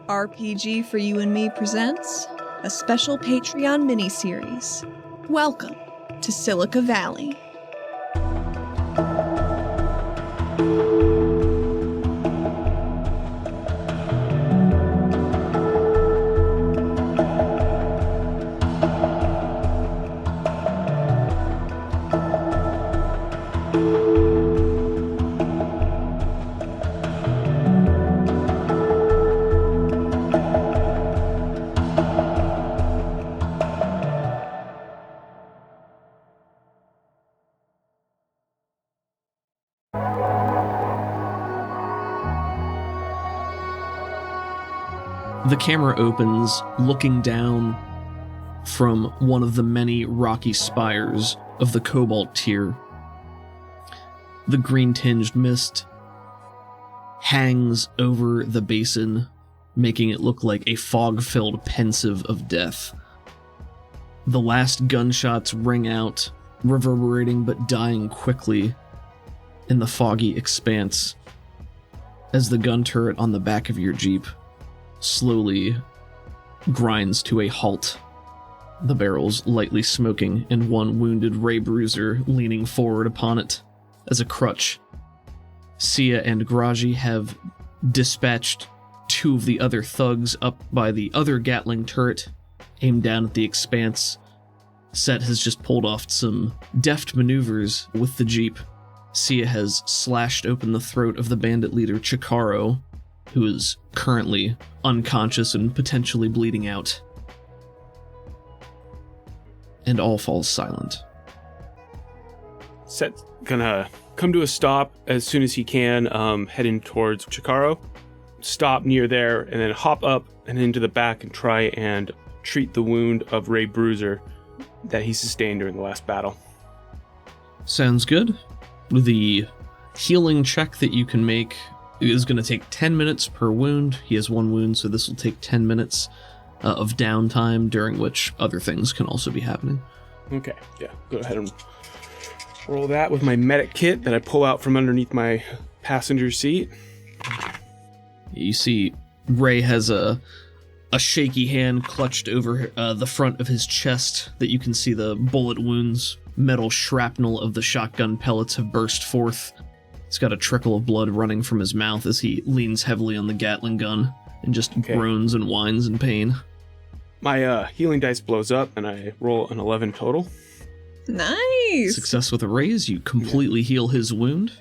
RPG for You and Me presents a special Patreon mini-series. Welcome to Silica Valley. The camera opens, looking down from one of the many rocky spires of the Cobalt Tier. The green-tinged mist hangs over the basin, making it look like a fog-filled pensive of death. The last gunshots ring out, reverberating but dying quickly in the foggy expanse as the gun turret on the back of your Jeep slowly grinds to a halt, the barrels lightly smoking and one wounded ray bruiser leaning forward upon it as a crutch. Sia and Graji have dispatched two of the other thugs up by the other Gatling turret, aimed down at the expanse. Set has just pulled off some deft maneuvers with the Jeep. Sia has slashed open the throat of the bandit leader Chikaro, who is currently unconscious and potentially bleeding out. And all falls silent. Set's gonna come to a stop as soon as he can, heading towards Chikaro. Stop near there, and then hop up and into the back and try and treat the wound of Ray Bruiser that he sustained during the last battle. Sounds good. The healing check that you can make is going to take 10 minutes per wound. He has one wound, so this will take 10 minutes of downtime, during which other things can also be happening. Okay, yeah. Go ahead and roll that with my medic kit that I pull out from underneath my passenger seat. You see Ray has a shaky hand clutched over the front of his chest that you can see the bullet wounds. Metal shrapnel of the shotgun pellets have burst forth. He's got a trickle of blood running from his mouth as he leans heavily on the Gatling gun and just groans and whines in pain. My healing dice blows up and I roll an 11 total. Nice! Success with a raise, you completely heal his wound.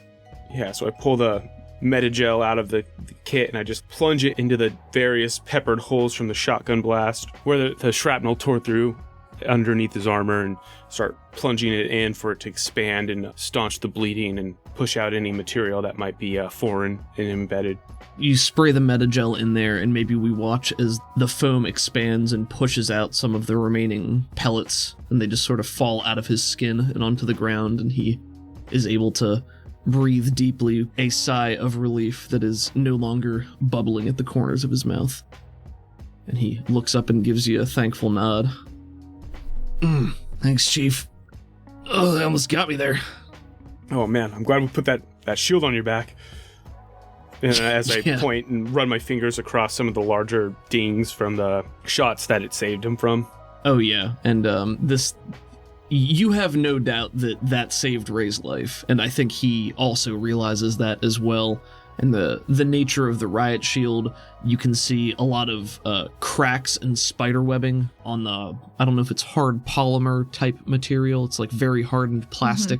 Yeah, so I pull the Metagel out of the kit and I just plunge it into the various peppered holes from the shotgun blast where the shrapnel tore through underneath his armor, and start plunging it in for it to expand and staunch the bleeding and push out any material that might be foreign and embedded. You spray the Metagel in there, and maybe we watch as the foam expands and pushes out some of the remaining pellets, and they just sort of fall out of his skin and onto the ground, and he is able to breathe deeply, a sigh of relief that is no longer bubbling at the corners of his mouth. And he looks up and gives you a thankful nod. Thanks, Chief. Oh, they almost got me there. Oh man, I'm glad we put that shield on your back. And as I point and run my fingers across some of the larger dings from the shots that it saved him from. Oh yeah, and you have no doubt that saved Ray's life, and I think he also realizes that as well. And the nature of the riot shield, you can see a lot of cracks and spider webbing on the, I don't know if it's hard polymer type material. It's like very hardened plastic,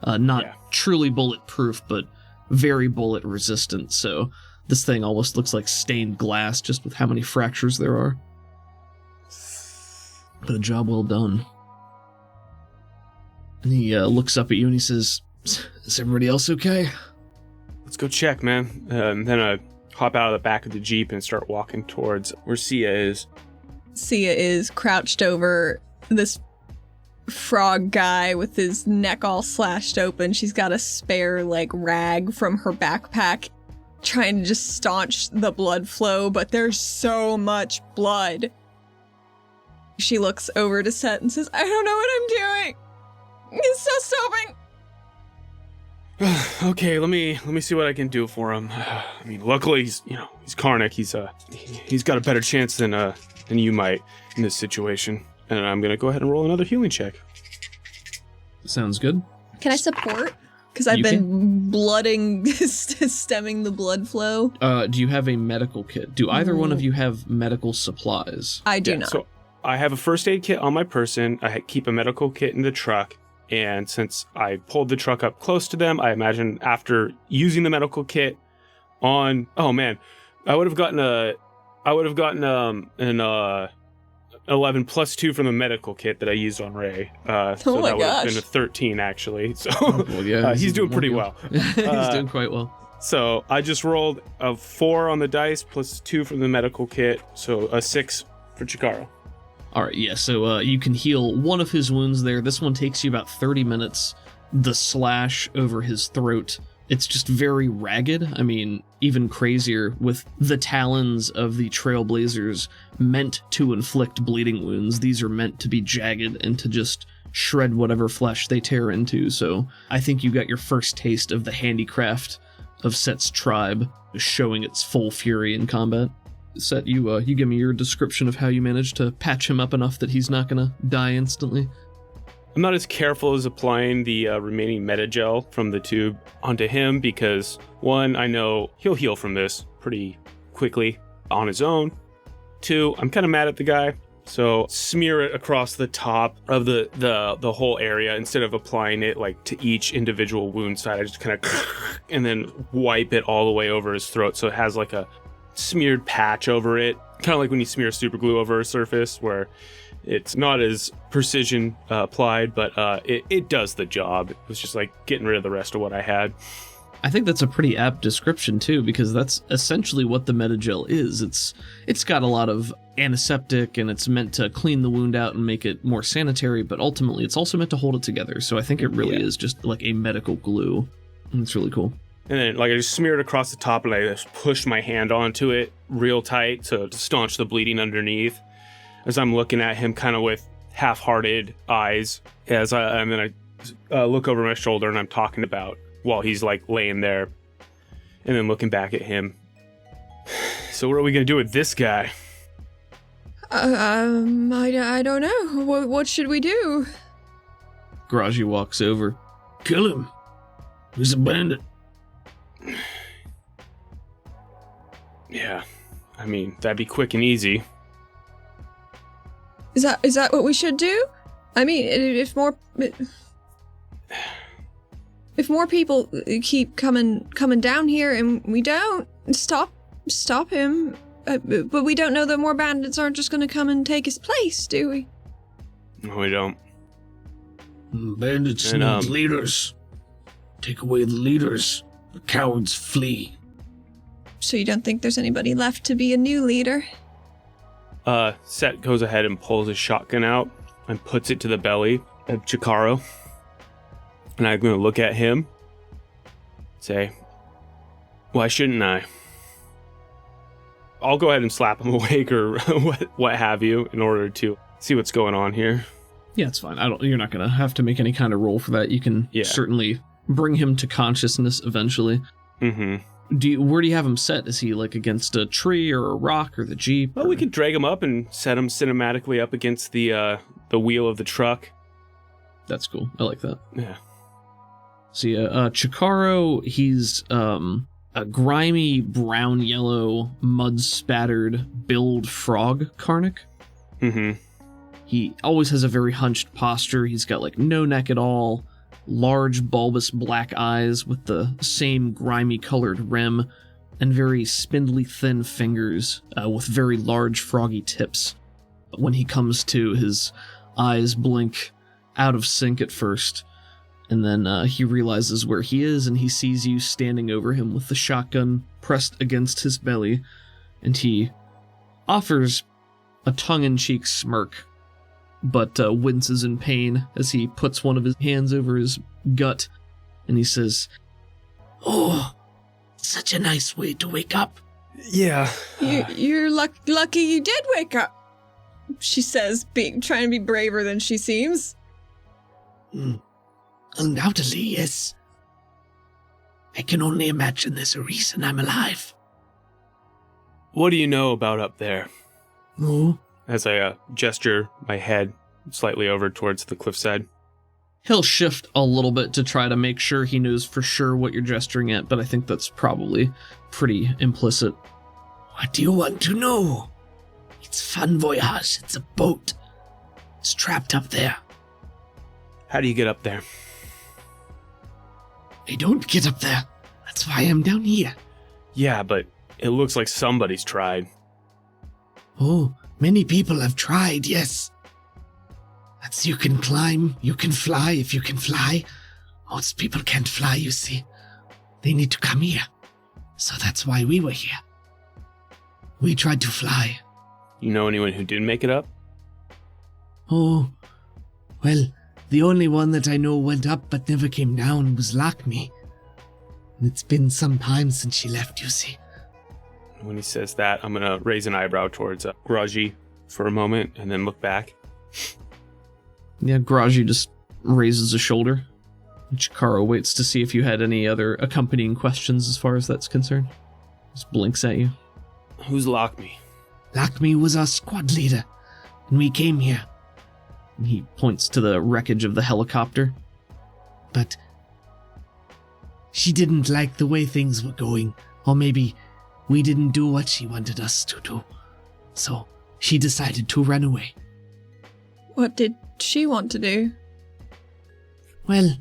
not truly bulletproof, but very bullet resistant. So this thing almost looks like stained glass just with how many fractures there are. But a job well done. And he looks up at you and he says, "Is everybody else okay?" Let's go check, man. And then I hop out of the back of the Jeep and start walking towards where Sia is. Sia is crouched over this frog guy with his neck all slashed open. She's got a spare, rag from her backpack, trying to just staunch the blood flow, but there's so much blood. She looks over to Set and says, "I don't know what I'm doing. It's so stopping." Okay, let me see what I can do for him. I mean, luckily he's Karnak. He's got a better chance than you might in this situation. And I'm gonna go ahead and roll another healing check. Sounds good. Can I support? Because I've been blooding, stemming the blood flow. Do you have a medical kit? Do either one of you have medical supplies? I do not. So I have a first aid kit on my person. I keep a medical kit in the truck. And since I pulled the truck up close to them, I imagine after using the medical kit on, oh man, I would have gotten an 11 plus 2 from the medical kit that I used on Ray. So that would have been a 13 actually. So Well, yeah, he's doing pretty well. He's doing quite well. So I just rolled a 4 on the dice plus 2 from the medical kit. So a 6 for Chikaro. All right, yeah, so you can heal one of his wounds there. This one takes you about 30 minutes. The slash over his throat, it's just very ragged. I mean, even crazier with the talons of the Trailblazers meant to inflict bleeding wounds. These are meant to be jagged and to just shred whatever flesh they tear into. So I think you got your first taste of the handicraft of Set's tribe showing its full fury in combat. Set, you give me your description of how you managed to patch him up enough that he's not gonna die instantly. I'm not as careful as applying the remaining metagel from the tube onto him because, one, I know he'll heal from this pretty quickly on his own. 2, I'm kind of mad at the guy, so smear it across the top of the whole area instead of applying it like to each individual wound site. I just kind of and then wipe it all the way over his throat so it has like a smeared patch over it, kind of like when you smear super glue over a surface where it's not as precision applied, but it does the job. It was just like getting rid of the rest of what I had. I think that's a pretty apt description too, because that's essentially what the metagel is. It's got a lot of antiseptic and it's meant to clean the wound out and make it more sanitary, but ultimately it's also meant to hold it together. So I think it really is just like a medical glue. And it's really cool. And then I just smeared it across the top and I just pushed my hand onto it real tight to staunch the bleeding underneath. As I'm looking at him kind of with half-hearted eyes, as I look over my shoulder and I'm talking about while he's like laying there and then looking back at him. So what are we going to do with this guy? I don't know. What should we do? Garaji walks over. Kill him. He's a bandit. Yeah, I mean, that'd be quick and easy. Is that what we should do? I mean, if more people keep coming down here and we don't stop him, but we don't know that more bandits aren't just going to come and take his place, do we? No, we don't. Bandits need leaders. Take away the leaders. The cowards flee. So you don't think there's anybody left to be a new leader? Set goes ahead and pulls his shotgun out and puts it to the belly of Chikaro. And I'm going to look at him, say, why shouldn't I? I'll go ahead and slap him awake or what have you in order to see what's going on here. Yeah, it's fine. You're not gonna have to make any kind of roll for that. You can certainly bring him to consciousness eventually. Mm-hmm. Where do you have him set? Is he like against a tree or a rock or the Jeep? Well, we could drag him up and set him cinematically up against the wheel of the truck. That's cool. I like that. Yeah. So Chikaro, he's a grimy brown-yellow, mud-spattered billed frog Karnak. Mm-hmm. He always has a very hunched posture. He's got like no neck at all, large bulbous black eyes with the same grimy colored rim, and very spindly thin fingers with very large froggy tips. When he comes to, his eyes blink out of sync at first, and then he realizes where he is, and he sees you standing over him with the shotgun pressed against his belly, and he offers a tongue-in-cheek smirk, but winces in pain as he puts one of his hands over his gut, and he says, "Oh, such a nice way to wake up." Yeah. You're lucky you did wake up, she says, trying to be braver than she seems. Undoubtedly, yes. I can only imagine there's a reason I'm alive. What do you know about up there? Oh, As I gesture my head slightly over towards the cliffside. He'll shift a little bit to try to make sure he knows for sure what you're gesturing at, but I think that's probably pretty implicit. what do you want to know? It's Fun Voyage. It's a boat. It's trapped up there. How do you get up there? I don't get up there. That's why I'm down here. Yeah, but it looks like somebody's tried. Oh, many people have tried, yes. That's you can climb, you can fly if you can fly. Most people can't fly, you see. They need to come here. So that's why we were here. We tried to fly. You know anyone who did make it up? Oh, well, the only one that I know went up but never came down was Lakme. And it's been some time since she left, you see. When he says that, I'm going to raise an eyebrow towards Graji for a moment and then look back. Yeah, Graji just raises a shoulder. Chikaro waits to see if you had any other accompanying questions as far as that's concerned. Just blinks at you. Who's Lakme? Lakme was our squad leader, and we came here. He points to the wreckage of the helicopter. But she didn't like the way things were going, or maybe we didn't do what she wanted us to do. So she decided to run away. What did she want to do? Well,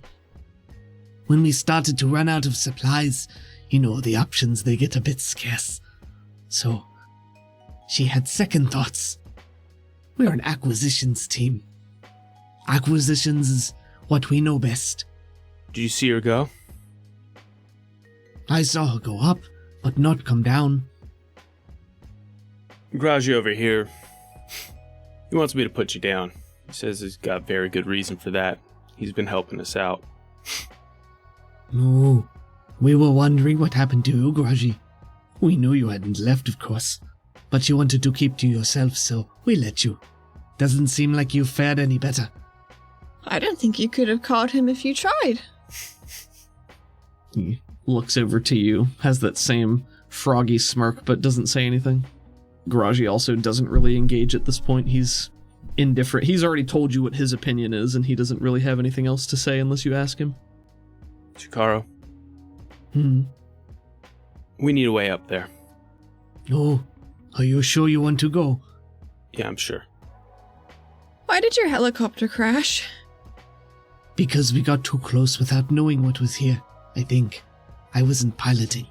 when we started to run out of supplies, you know, the options, they get a bit scarce. So she had second thoughts. We're an acquisitions team. Acquisitions is what we know best. Did you see her go? I saw her go up, but not come down. Graji over here. He wants me to put you down. He says he's got very good reason for that. He's been helping us out. No, we were wondering what happened to you, Graji. We knew you hadn't left, of course, but you wanted to keep to yourself, so we let you. Doesn't seem like you fared any better. I don't think you could have caught him if you tried. He looks over to you, has that same froggy smirk, but doesn't say anything. Graji also doesn't really engage at this point. He's indifferent. He's already told you what his opinion is, and he doesn't really have anything else to say unless you ask him. Chikaro, we need a way up there. Oh, are you sure you want to go? Yeah, I'm sure. Why did your helicopter crash? Because we got too close without knowing what was here, I think. I wasn't piloting.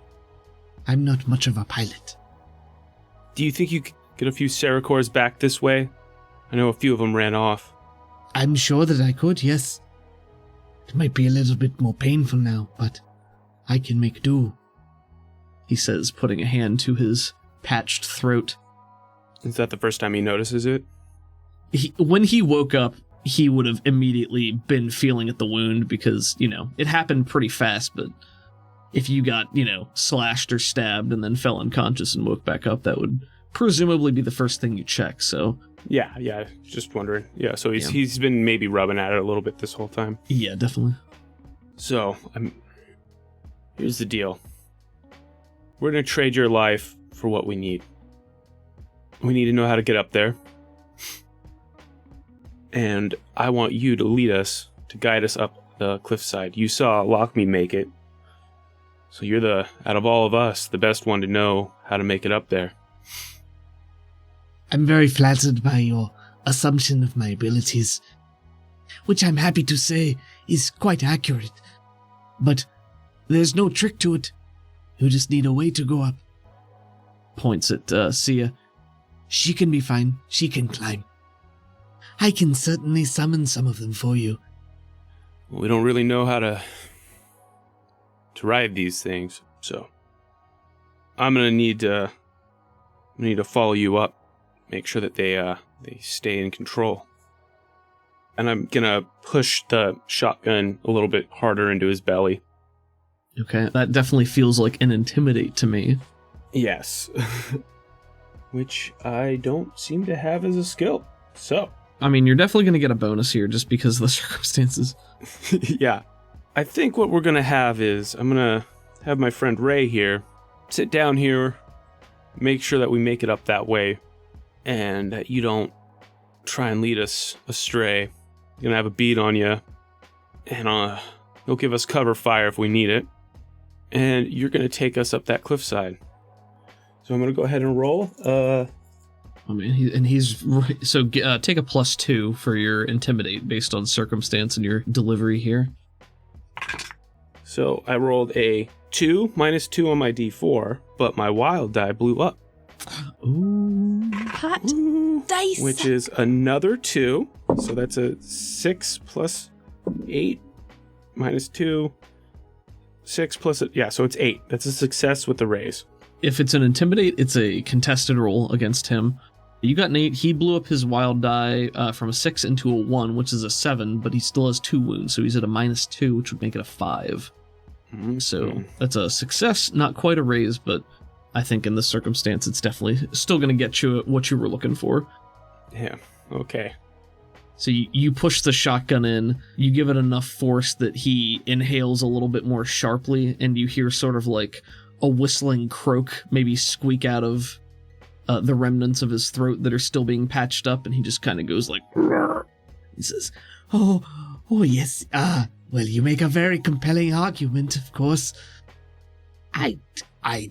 I'm not much of a pilot. Do you think you could get a few Seracors back this way? I know a few of them ran off. I'm sure that I could, yes. It might be a little bit more painful now, but I can make do. He says, putting a hand to his patched throat. Is that the first time he notices it? When he woke up, he would have immediately been feeling at the wound because, it happened pretty fast, but if you got, slashed or stabbed and then fell unconscious and woke back up, that would presumably be the first thing you check, so... Yeah, just wondering. Yeah, so he's been maybe rubbing at it a little bit this whole time. Yeah, definitely. So, here's the deal. We're going to trade your life for what we need. We need to know how to get up there. And I want you to lead us, to guide us up the cliffside. You saw Lakme make it. So you're out of all of us, the best one to know how to make it up there. I'm very flattered by your assumption of my abilities, which I'm happy to say is quite accurate. But there's no trick to it. You just need a way to go up. Points at Sia. She can be fine. She can climb. I can certainly summon some of them for you. We don't really know how to ride these things, so I'm gonna need to follow you up. Make sure that they stay in control. And I'm gonna push the shotgun a little bit harder into his belly. Okay, that definitely feels like an intimidate to me. Yes. Which I don't seem to have as a skill. So. I mean, you're definitely gonna get a bonus here just because of the circumstances. Yeah. I think what we're gonna have is I'm gonna have my friend Ray here sit down here, make sure that we make it up that way, and that you don't try and lead us astray. You're gonna have a bead on you, and you'll give us cover fire if we need it, and you're gonna take us up that cliffside. So I'm gonna go ahead and roll. Take a +2 for your intimidate based on circumstance and your delivery here. So I rolled a 2 -2 on my D4, but my wild die blew up. Ooh. Hot dice. Which is another 2. So that's a 6 plus 8 minus 2. 6 plus it. Yeah, so it's 8. That's a success with the raise. If it's an intimidate, it's a contested roll against him. You got an 8. He blew up his wild die from a 6 into a 1, which is a 7, but he still has 2 wounds, so he's at a -2, which would make it a 5. Mm-hmm. So that's a success, not quite a raise, but I think in this circumstance, it's definitely still going to get you what you were looking for. Yeah, okay. So you push the shotgun in, you give it enough force that he inhales a little bit more sharply, and you hear sort of like a whistling croak maybe squeak out of the remnants of his throat that are still being patched up, and he just kind of goes like... He says, oh yes, well, you make a very compelling argument, of course. I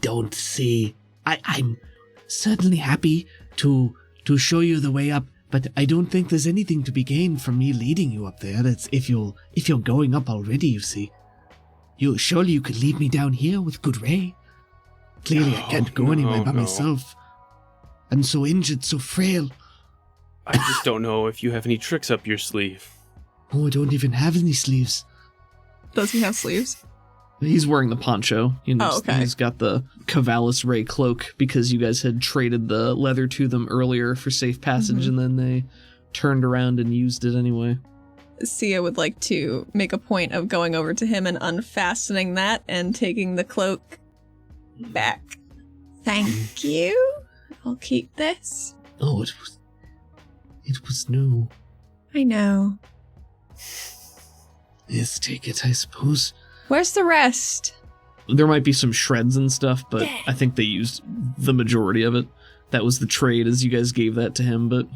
don't see... I'm certainly happy to show you the way up, but I don't think there's anything to be gained from me leading you up there. That's if you're going up already, you see. Surely you could lead me down here with good Ray. Clearly I can't go anywhere by myself. I'm so injured, so frail. I just don't know if you have any tricks up your sleeve. Oh, I don't even have any sleeves. Does he have sleeves? He's wearing the poncho. Okay. He's got the Cavalis Ray cloak because you guys had traded the leather to them earlier for safe passage, and then they turned around and used it anyway. Sia would like to make a point of going over to him and unfastening that and taking the cloak back. Thank you. I'll keep this. Oh, it was new. I know. Yes, take it, I suppose. Where's the rest? There might be some shreds and stuff, but I think they used the majority of it. That was the trade as you guys gave that to him, but...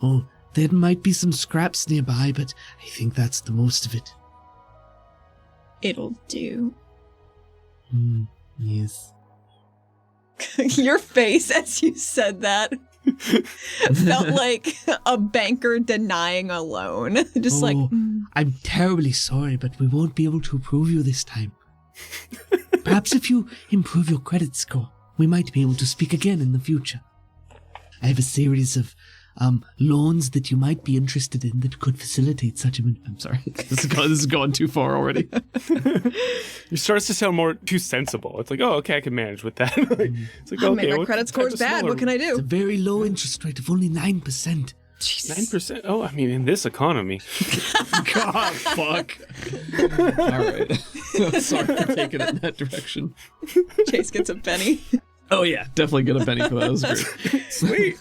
Oh, there might be some scraps nearby, but I think that's the most of it. It'll do. Yes. Your face as you said that felt like a banker denying a loan. Just I'm terribly sorry, but we won't be able to approve you this time. Perhaps if you improve your credit score, we might be able to speak again in the future. I have a series of loans that you might be interested in that could facilitate such a... I'm sorry, this is going too far already. It starts to sound too sensible. It's like, oh, okay, I can manage with that. It's like, okay, my credit score's bad. What can I do? It's a very low interest rate of only 9%. Jesus. 9%? Oh, I mean, in this economy. God, fuck. All right. Sorry for taking it in that direction. Chase gets a penny. Oh, yeah, definitely get a penny for that. That was great. Sweet.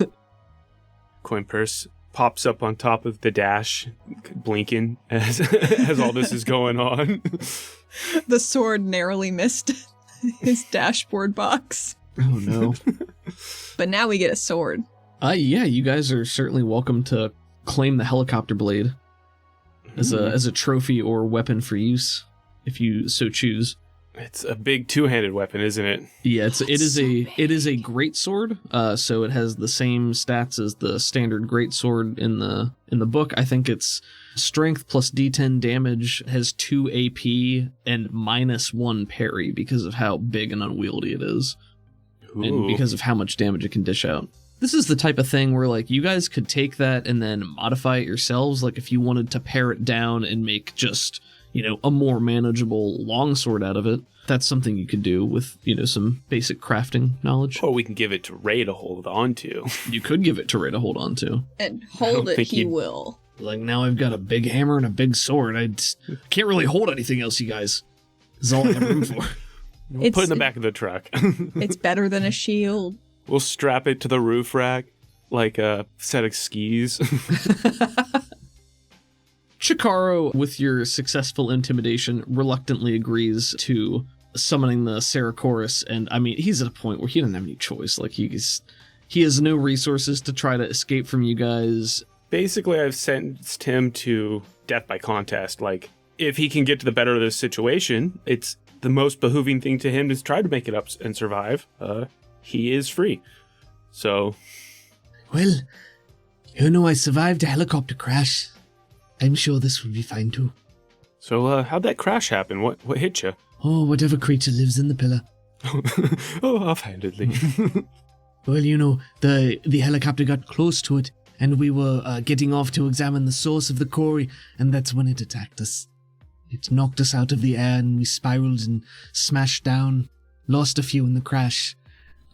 Coin purse pops up on top of the dash, blinking as all this is going on. The sword narrowly missed his dashboard box. Oh, no. But now we get a sword. Yeah, you guys are certainly welcome to claim the helicopter blade as a trophy or weapon for use, if you so choose. It's a big two-handed weapon, isn't it? Yeah, it is a great sword. So it has the same stats as the standard great sword in the book. I think it's strength plus D10 damage, has 2 AP and -1 parry because of how big and unwieldy it is. Ooh. And because of how much damage it can dish out. This is the type of thing where, like, you guys could take that and then modify it yourselves. Like, if you wanted to pare it down and make just, a more manageable longsword out of it, that's something you could do with, some basic crafting knowledge. Or we can give it to Ray to hold on to. You could give it to Ray to hold on to. And hold it, he will. Like, now I've got a big hammer and a big sword. I can't really hold anything else, you guys. This is all I have room for. We'll put it in the back of the truck. It's better than a shield. We'll strap it to the roof rack like a set of skis. Chikaro, with your successful intimidation, reluctantly agrees to summoning the Saracoris, and I mean, he's at a point where he doesn't have any choice. Like, he has no resources to try to escape from you guys. Basically, I've sentenced him to death by contest. Like, if he can get to the better of this situation, it's the most behooving thing to him to try to make it up and survive. He is free. So... Well, I survived a helicopter crash. I'm sure this will be fine too. So, how'd that crash happen? What hit you? Oh, whatever creature lives in the pillar. Oh, offhandedly. Well, the helicopter got close to it, and we were getting off to examine the source of the quarry, and that's when it attacked us. It knocked us out of the air, and we spiraled and smashed down. Lost a few in the crash.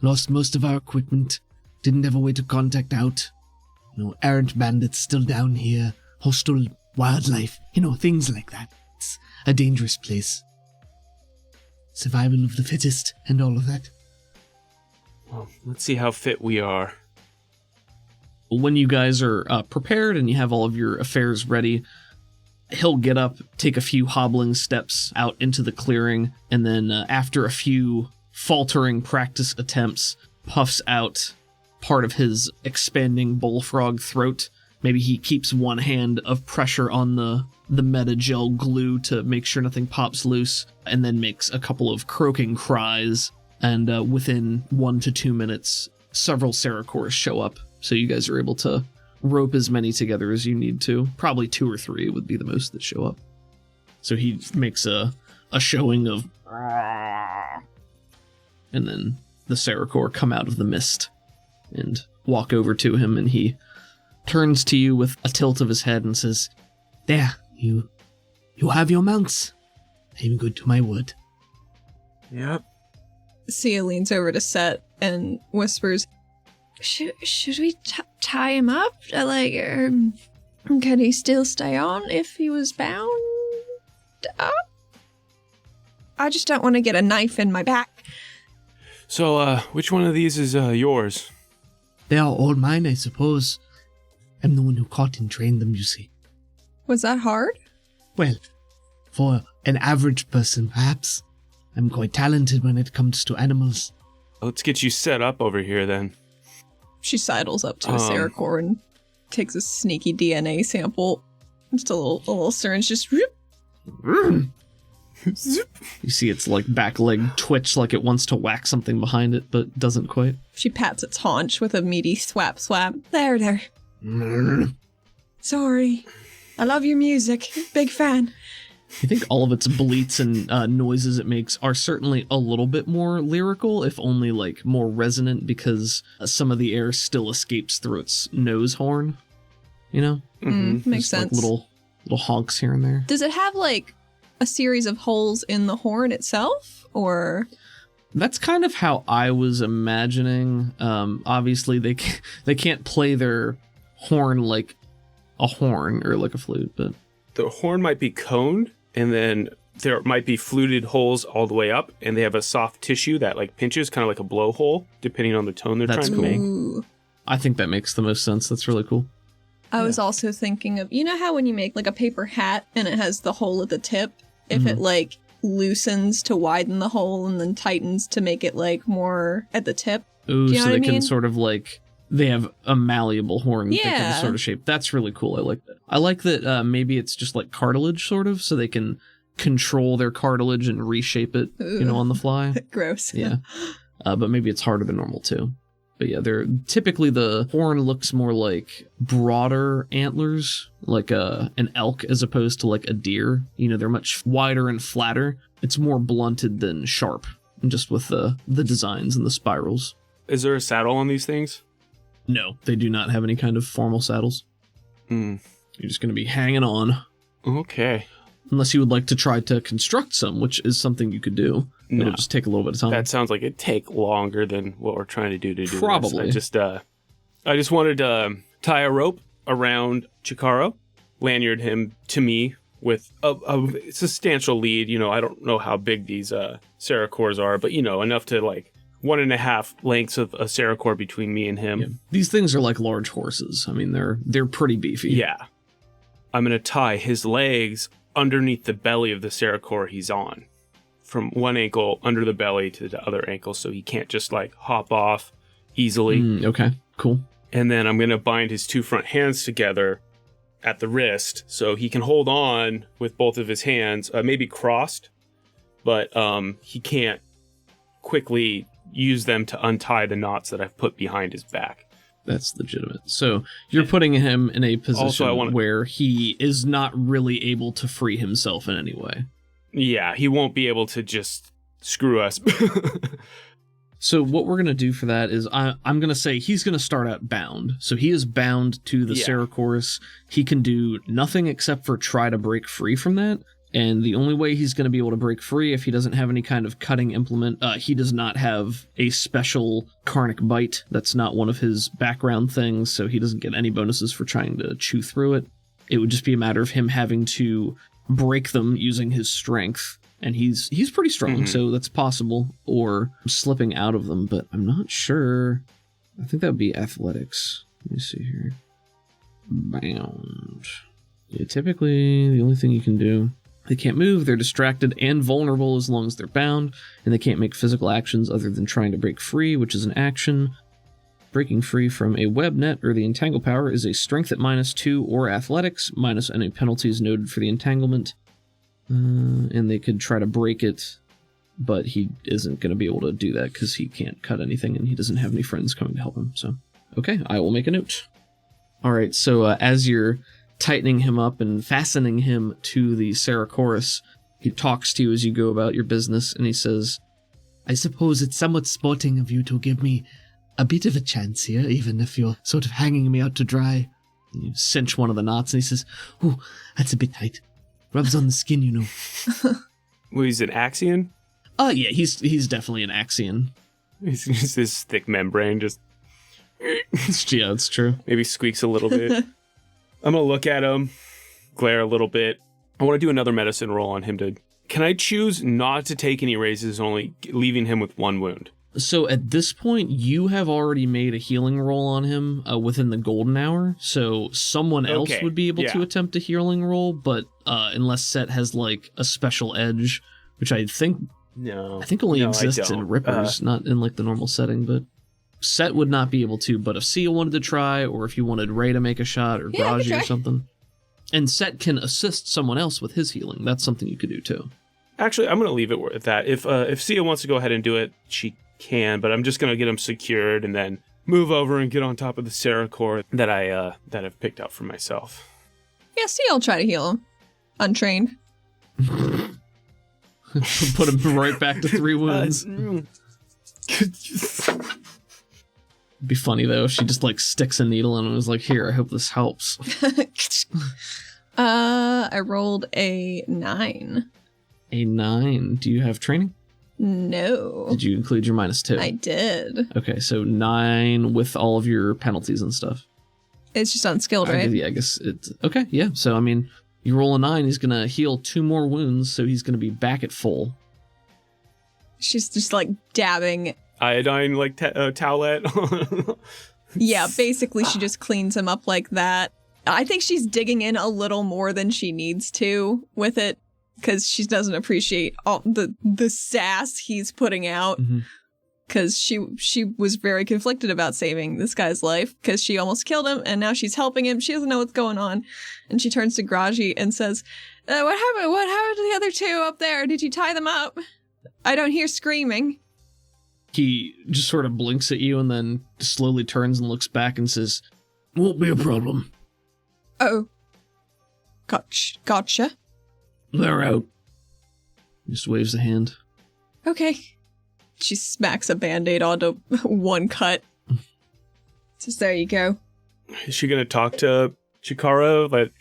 Lost most of our equipment. Didn't have a way to contact out. Errant bandits still down here. Hostile wildlife. Things like that. It's a dangerous place. Survival of the fittest and all of that. Well, let's see how fit we are. When you guys are prepared and you have all of your affairs ready, he'll get up, take a few hobbling steps out into the clearing, and then after a few faltering practice attempts, puffs out part of his expanding bullfrog throat. Maybe he keeps one hand of pressure on the metagel glue to make sure nothing pops loose, and then makes a couple of croaking cries, and within 1 to 2 minutes, several Saracoris show up, so you guys are able to rope as many together as you need to. Probably 2 or 3 would be the most that show up. So he makes a showing of... And then the Saracor come out of the mist and walk over to him, and he turns to you with a tilt of his head and says, "There, you have your mounts. I'm good to my word." Yep. Sia leans over to Set and whispers, Should we tie him up? Can he still stay on if he was bound up? I just don't want to get a knife in my back. So, which one of these is yours? They are all mine, I suppose. I'm the one who caught and trained them, you see. Was that hard? Well, for an average person, perhaps. I'm quite talented when it comes to animals. Let's get you set up over here, then. She sidles up to a Saracor and takes a sneaky DNA sample. Just a little syringe, just... You see its back leg twitch like it wants to whack something behind it, but doesn't quite. She pats its haunch with a meaty swap. There. Sorry. I love your music. Big fan. I think all of its bleats and noises it makes are certainly a little bit more lyrical, if only more resonant, because some of the air still escapes through its nose horn. Makes Just, sense. Little honks here and there. Does it have a series of holes in the horn itself, or? That's kind of how I was imagining. Obviously, they can't play their horn like a horn or like a flute, but The horn might be coned, and then there might be fluted holes all the way up, and they have a soft tissue that pinches, kind of like a blowhole, depending on the tone they're That's trying to make. Ooh. I think that makes the most sense. That's really cool. I was also thinking of, how when you make a paper hat and it has the hole at the tip, if it loosens to widen the hole and then tightens to make it more at the tip. Ooh, Do you know so what they I mean? can sort of they have a malleable horn that they Yeah. can sort of shape. That's really cool. I like that. I like that maybe it's just cartilage sort of, so they can control their cartilage and reshape it, on the fly. Gross. Yeah. But maybe it's harder than normal too. But yeah, they're typically the horn looks more like broader antlers, like an elk as opposed to a deer. They're much wider and flatter. It's more blunted than sharp, just with the designs and the spirals. Is there a saddle on these things? No, they do not have any kind of formal saddles. You're just going to be hanging on. Okay. Unless you would like to try to construct some, which is something you could do. No. It'll just take a little bit of time. That sounds like it'd take longer than what we're trying to do this. Probably. I just wanted to tie a rope around Chikaro, lanyard him to me with a substantial lead. I don't know how big these Saracors are, but enough to 1.5 lengths of a Saracor between me and him. Yeah. These things are like large horses. I mean, they're pretty beefy. Yeah. I'm going to tie his legs underneath the belly of the Saracor he's on from one ankle under the belly to the other ankle, so he can't just like hop off easily. Okay, cool. And then I'm going to bind his 2 front hands together at the wrist so he can hold on with both of his hands, maybe crossed, but he can't quickly use them to untie the knots that I've put behind his back. That's legitimate. So you're putting him in a position where he is not really able to free himself in any way. Yeah, he won't be able to just screw us. So what we're going to do for that is I'm going to say he's going to start out bound. So he is bound to the Saracorus. He can do nothing except for try to break free from that. And the only way he's going to be able to break free if he doesn't have any kind of cutting implement, he does not have a special Carnic Bite. That's not one of his background things, so he doesn't get any bonuses for trying to chew through it. It would just be a matter of him having to break them using his strength. And he's pretty strong, so that's possible. Or slipping out of them, but I'm not sure. I think that would be athletics. Let me see here. Bound. Yeah, typically the only thing you can do... They can't move, they're distracted and vulnerable as long as they're bound, and they can't make physical actions other than trying to break free, which is an action. Breaking free from a web net or the entangle power is a strength at -2 or athletics, minus any penalties noted for the entanglement. And they could try to break it, but he isn't going to be able to do that because he can't cut anything and he doesn't have any friends coming to help him. So, okay, I will make a note. All right, so as you're tightening him up and fastening him to the Saracorus, he talks to you as you go about your business, and he says, I suppose it's somewhat sporting of you to give me a bit of a chance here, even if you're sort of hanging me out to dry. And you cinch one of the knots, and he says, "Ooh, that's a bit tight. Rubs on the skin, you know." Well, he's an Axion? Oh, yeah, he's definitely an Axion. He's just this thick membrane, just... Yeah, it's true. Maybe squeaks a little bit. I'm going to look at him, glare a little bit. I want to do another medicine roll on him to... Can I choose not to take any raises, only leaving him with 1 wound? So at this point, you have already made a healing roll on him within the golden hour, so someone else would be able to attempt a healing roll, but unless Set has like a special edge, which I think only exists in Rippers, not in like the normal setting, but Set would not be able to. But if Sia wanted to try, or if you wanted Ray to make a shot, or Graji or something, and Set can assist someone else with his healing, that's something you could do too. Actually, I'm going to leave it at that. If Sia wants to go ahead and do it, she can, but I'm just going to get him secured and then move over and get on top of the Saracore that I've picked out for myself. Yeah, Sia will try to heal him. Untrained. Put him right back to 3 wounds. It'd be funny though if she just like sticks a needle in him and was like, "Here, I hope this helps." I rolled a 9. A 9. Do you have training? No. Did you include your -2? I did. Okay, so 9 with all of your penalties and stuff. It's just unskilled, right? Yeah, I guess it's okay. Yeah, so I mean, you roll a 9, he's gonna heal 2 more wounds, so he's gonna be back at full. She's just like dabbing iodine like towelette. Yeah, basically she just cleans him up like that. I think she's digging in a little more than she needs to with it, because she doesn't appreciate all the sass he's putting out. Because she was very conflicted about saving this guy's life, because she almost killed him, and now she's helping him. She doesn't know what's going on. And she turns to Graji and says, what happened? What happened to the other 2 up there? Did you tie them up? I don't hear screaming. He just sort of blinks at you and then slowly turns and looks back and says, "Won't be a problem." Oh. Gotcha. They're out. Just waves a hand. Okay. She smacks a band-aid onto one cut. Says, there you go. Is she going to talk to Chikara? Like,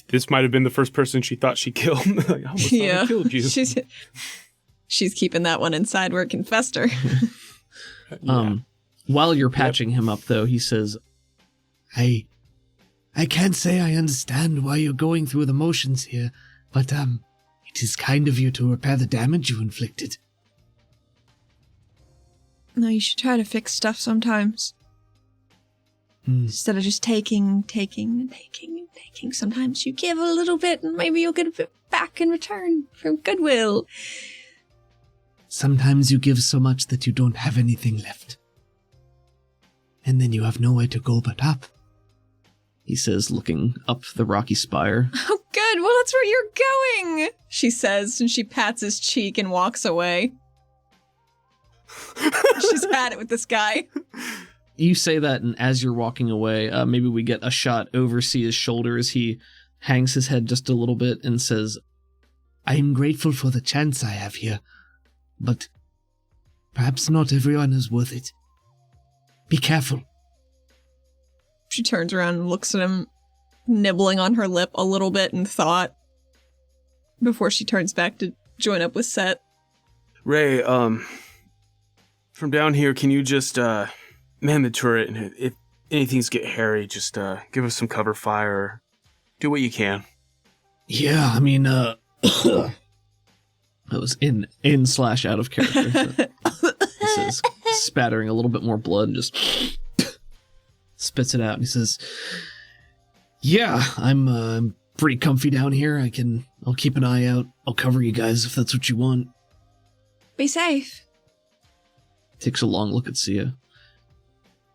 this might have been the first person she thought she killed. Like, I almost thought I killed you. She's keeping that one inside where it can fester. While you're patching him up, though, he says, I can't say I understand why you're going through the motions here, but it is kind of you to repair the damage you inflicted. No, you should try to fix stuff sometimes. Instead of just taking. Sometimes you give a little bit and maybe you'll get a bit back in return from goodwill. Sometimes you give so much that you don't have anything left. And then you have nowhere to go but up. He says, looking up the rocky spire. Oh, good. Well, that's where you're going, she says, and she pats his cheek and walks away. She's had it with this guy. You say that, and as you're walking away, maybe we get a shot over Sia's shoulder as he hangs his head just a little bit and says, I am grateful for the chance I have here, but perhaps not everyone is worth it. Be careful. She turns around and looks at him, nibbling on her lip a little bit in thought, before she turns back to join up with Set. Ray, from down here, can you just, man the turret, and if anything's get hairy, just, give us some cover fire, do what you can. Yeah, I mean, that was in/out of character. So. He says, spattering a little bit more blood, and just spits it out, and he says, yeah, I'm pretty comfy down here. I'll keep an eye out. I'll cover you guys if that's what you want. Be safe. Takes a long look at Sia.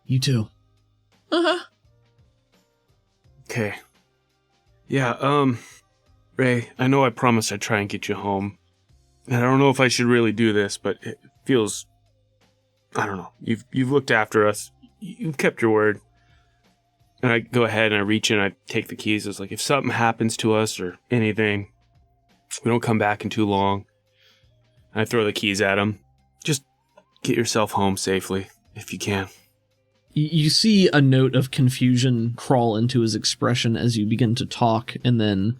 You too. Uh-huh. Okay. Yeah, Ray, I know I promised I'd try and get you home. And I don't know if I should really do this, but it feels, I don't know. You've looked after us. You've kept your word. And I go ahead and I reach in, I take the keys. It's like, if something happens to us or anything, we don't come back in too long. I throw the keys at him. Just get yourself home safely, if you can. You see a note of confusion crawl into his expression as you begin to talk, and then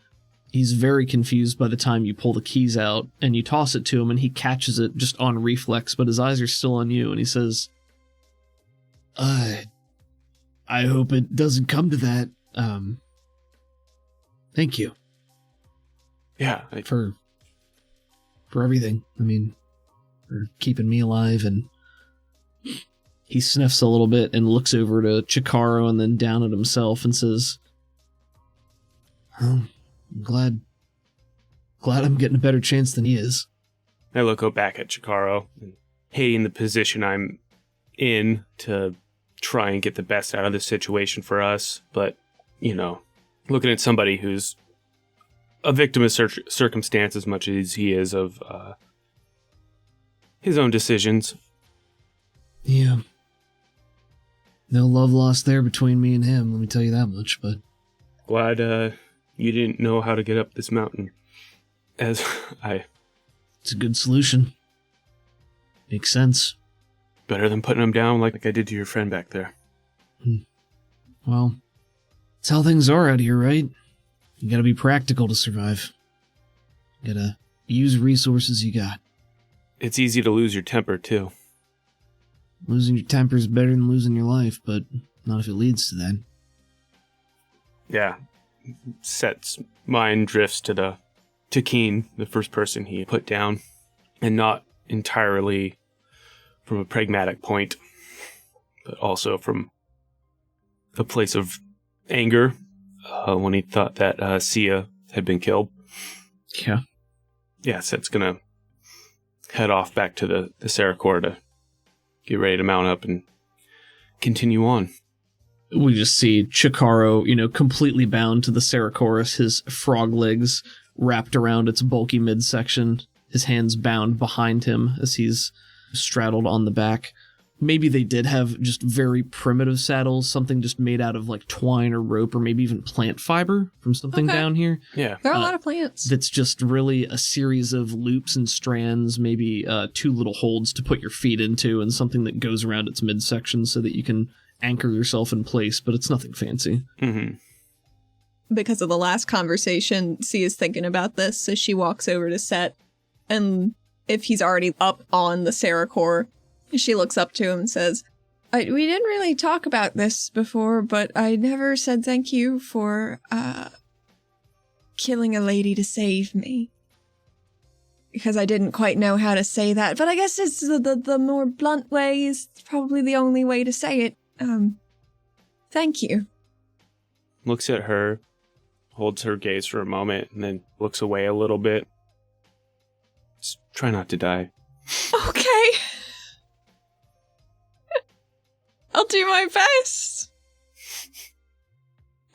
he's very confused by the time you pull the keys out, and you toss it to him, and he catches it just on reflex, but his eyes are still on you, and he says, I hope it doesn't come to that. Thank you. Yeah. For everything. I mean, for keeping me alive. And he sniffs a little bit and looks over to Chikaro and then down at himself and says, I'm glad I'm getting a better chance than he is. I look back at Chikaro, and hating the position I'm in to try and get the best out of the situation for us, but, you know, looking at somebody who's a victim of circumstance as much as he is of his own decisions. Yeah. No love lost there between me and him, let me tell you that much, but... Glad you didn't know how to get up this mountain, as I... It's a good solution. Makes sense. Better than putting him down like I did to your friend back there. Well, that's how things are out here, right? You gotta be practical to survive. You gotta use resources you got. It's easy to lose your temper, too. Losing your temper is better than losing your life, but not if it leads to that. Yeah. Set's mind drifts to Keen, the first person he put down, and not entirely from a pragmatic point, but also from a place of anger when he thought that Sia had been killed. Yeah. Yeah, Set's gonna head off back to the Saracor to get ready to mount up and continue on. We just see Chikaro, completely bound to the Saracorus, his frog legs wrapped around its bulky midsection, his hands bound behind him as he's straddled on the back. Maybe they did have just very primitive saddles, something just made out of like twine or rope or maybe even plant fiber from something down here. Yeah. There are a lot of plants. That's just really a series of loops and strands, maybe 2 little holds to put your feet into and something that goes around its midsection so that you can anchor yourself in place, but it's nothing fancy. Mm-hmm. Because of the last conversation, Sia's thinking about this, so she walks over to Set, and if he's already up on the Saracor, she looks up to him and says, we didn't really talk about this before, but I never said thank you for killing a lady to save me. Because I didn't quite know how to say that, but I guess it's the more blunt way is probably the only way to say it. Thank you. Looks at her, holds her gaze for a moment, and then looks away a little bit. Just try not to die. Okay. I'll do my best.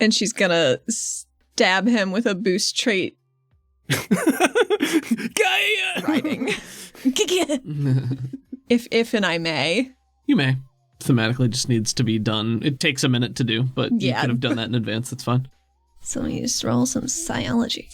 And she's gonna stab him with a boost trait Gaia! riding. if and I may. You may. Thematically just needs to be done. It takes a minute to do, but you could have done that in advance. That's fine. So let me just roll some psiology.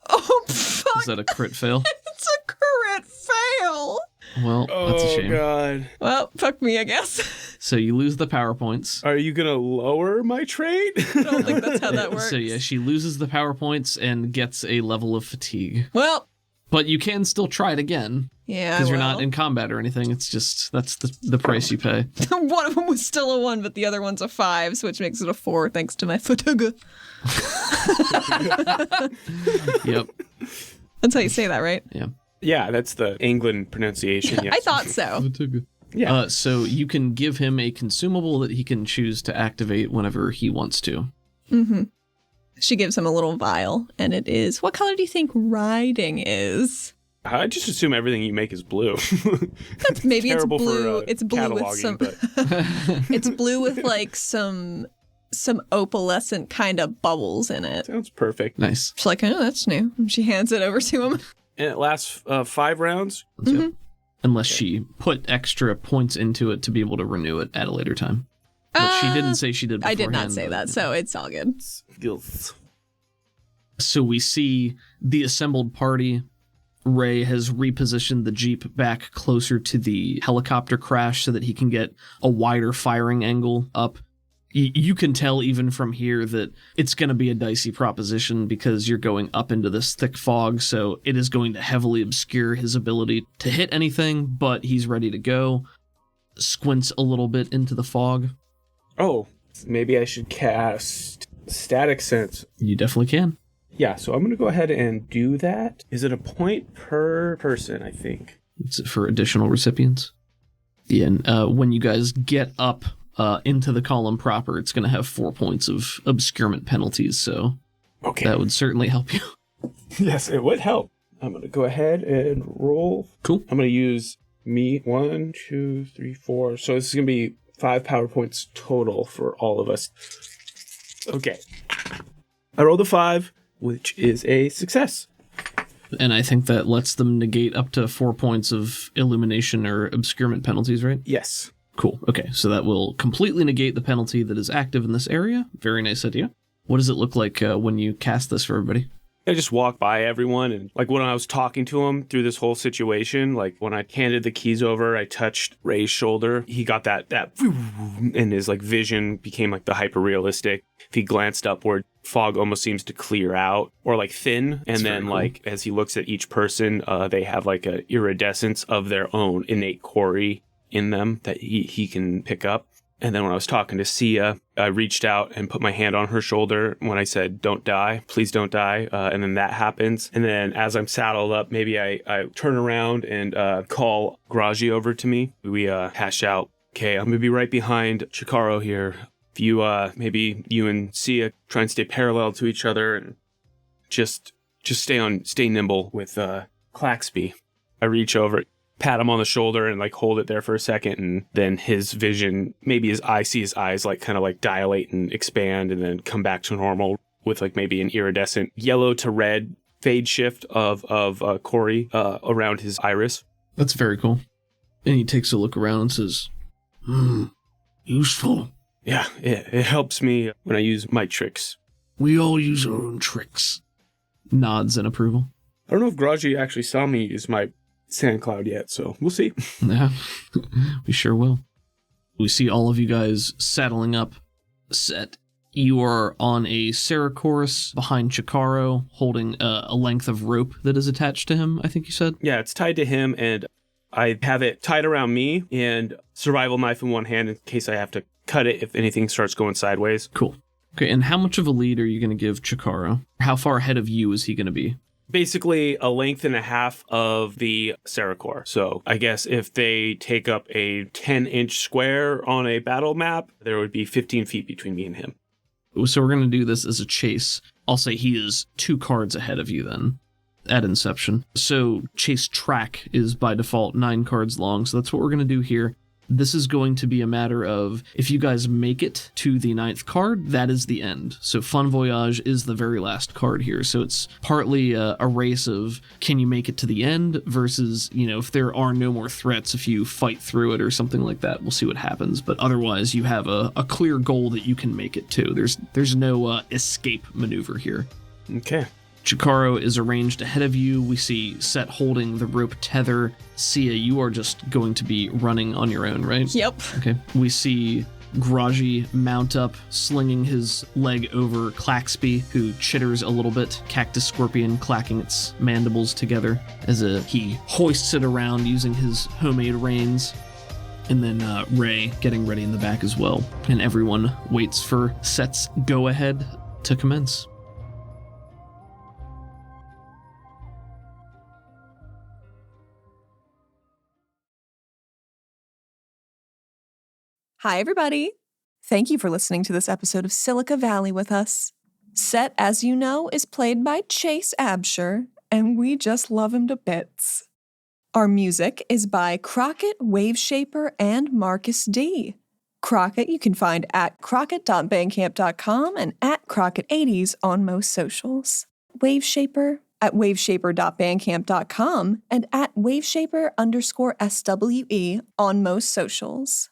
Oh, fuck. Is that a crit fail? It's a crit fail. Well, that's a shame. Oh, God. Well, fuck me, I guess. So you lose the power points. Are you going to lower my trait? I don't think that's how that works. So yeah, she loses the power points and gets a level of fatigue. Well, But you can still try it again. yeah, Because you're not in combat or anything. It's just, that's the price you pay. One of them was still a 1, but the other one's a 5, so which makes it a 4 thanks to my fatigue. Yep. That's how you say that, right? Yeah. Yeah, that's the England pronunciation. Yes. I thought so. Yeah. So you can give him a consumable that he can choose to activate whenever he wants to. Mm-hmm. She gives him a little vial, and it is... What color do you think riding is? I just assume everything you make is blue. Maybe it's Terrible blue. for, It's blue with cataloging, some... but It's blue with, like, some opalescent kind of bubbles in it. sounds perfect. Nice. She's like, oh, that's new. And she hands it over to him. And it lasts 5 rounds. Yep. Unless she put extra points into it to be able to renew it at a later time. But she didn't say she did I did not beforehand, say but, that, so it's all good. So we see the assembled party. Ray has repositioned the Jeep back closer to the helicopter crash so that he can get a wider firing angle up. You can tell even from here that it's going to be a dicey proposition because you're going up into this thick fog, so it is going to heavily obscure his ability to hit anything, but he's ready to go. Squints a little bit into the fog. Oh, maybe I should cast Static Sense. You definitely can. Yeah, so I'm going to go ahead and do that. Is it a point per person, I think? It's for additional recipients. Yeah, and when you guys get up into the column proper, it's going to have 4 points of obscurement penalties, so Okay. that would certainly help you. Yes, it would help. I'm going to go ahead and roll. Cool. I'm going to use me 1, 2, 3, 4. So this is going to be 5 power points total for all of us. Okay. I rolled a 5, which is a success. And I think that lets them negate up to 4 points of illumination or obscurement penalties, right? Yes. Cool. Okay, so that will completely negate the penalty that is active in this area. Very nice idea. What does it look like when you cast this for everybody? I just walked by everyone, and like when I was talking to him through this whole situation, like when I handed the keys over, I touched Ray's shoulder. He got that and his like vision became like the hyper realistic. If he glanced upward, fog almost seems to clear out or like thin. And then cool. Like as he looks at each person, they have like a iridescence of their own innate Corey in them that he can pick up. And then when I was talking to Sia, I reached out and put my hand on her shoulder when I said, don't die, please don't die. And then that happens. And then as I'm saddled up, maybe I turn around and call Graji over to me. We hash out, okay, I'm going to be right behind Chikaro here. If you, maybe you and Sia try and stay parallel to each other and just stay nimble with Claxby. I reach over, pat him on the shoulder and like hold it there for a second, and then his vision, maybe I see his eyes like kind of like dilate and expand and then come back to normal with like maybe an iridescent yellow to red fade shift of Corey around his iris. That's very cool. And he takes a look around and says, useful. Yeah, it helps me when I use my tricks. We all use our own tricks. Nods in approval. I don't know if Graji actually saw me use my sand cloud yet, so we'll see. Yeah, we sure will. We see all of you guys saddling up, set. You are on a Saracorus behind Chikaro, holding a length of rope that is attached to him, I think you said? Yeah, it's tied to him, and I have it tied around me and survival knife in one hand in case I have to cut it if anything starts going sideways. Cool. Okay, and how much of a lead are you going to give Chikaro? How far ahead of you is he going to be? Basically a length and a half of the Saracor. So I guess if they take up a 10-inch square on a battle map, there would be 15 feet between me and him. So we're going to do this as a chase. I'll say he is 2 cards ahead of you then. at inception. So Chase Track is by default 9 cards long, so that's what we're going to do here. This is going to be a matter of, if you guys make it to the 9th card, that is the end. So Fun Voyage is the very last card here. So it's partly a race of, can you make it to the end versus, if there are no more threats, if you fight through it or something like that, we'll see what happens. But otherwise, you have a clear goal that you can make it to. There's no escape maneuver here. Okay. Chikaro is arranged ahead of you. We see Set holding the rope tether. Sia, you are just going to be running on your own, right? Yep. Okay. We see Graji mount up, slinging his leg over Claxby, who chitters a little bit, Cactus Scorpion clacking its mandibles together as he hoists it around using his homemade reins. And then Ray getting ready in the back as well. And everyone waits for Set's go-ahead to commence. Hi, everybody. Thank you for listening to this episode of Silica Valley with us. Set, as you know, is played by Chase Absher, and we just love him to bits. Our music is by Crockett, Waveshaper, and Marcus D. Crockett you can find at crockett.bandcamp.com and at Crockett80s on most socials. Waveshaper at waveshaper.bandcamp.com and at waveshaper_SWE on most socials.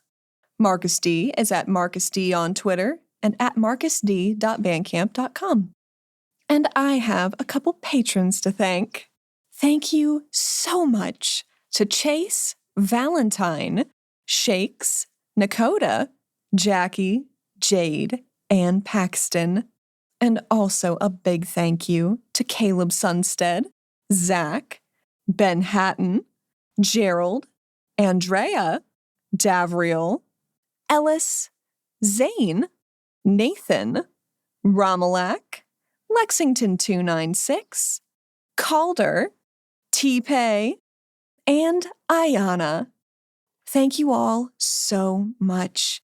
Marcus D is at Marcus D on Twitter and at marcusd.bandcamp.com. And I have a couple patrons to thank. Thank you so much to Chase, Valentine, Shakes, Nakota, Jackie, Jade, and Paxton. And also a big thank you to Caleb Sunstead, Zach, Ben Hatton, Gerald, Andrea, Davriel, Ellis, Zane, Nathan, Romalak, Lexington 296, Calder, T-Pay, and Ayana. Thank you all so much.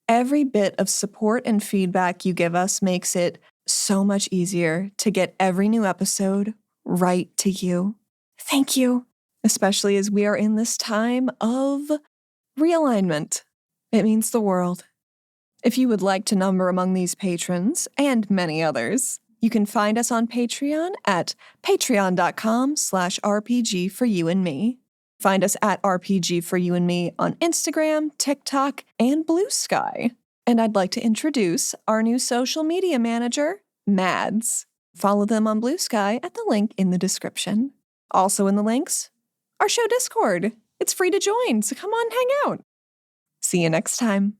Every bit of support and feedback you give us makes it so much easier to get every new episode right to you. Thank you, especially as we are in this time of realignment. It means the world. If you would like to number among these patrons, and many others, you can find us on Patreon at patreon.com/RPGforyouandme. Find us at RPGforyouandme on Instagram, TikTok, and Blue Sky. And I'd like to introduce our new social media manager, Mads. Follow them on Blue Sky at the link in the description. Also in the links, our show Discord. It's free to join, so come on, hang out. See you next time.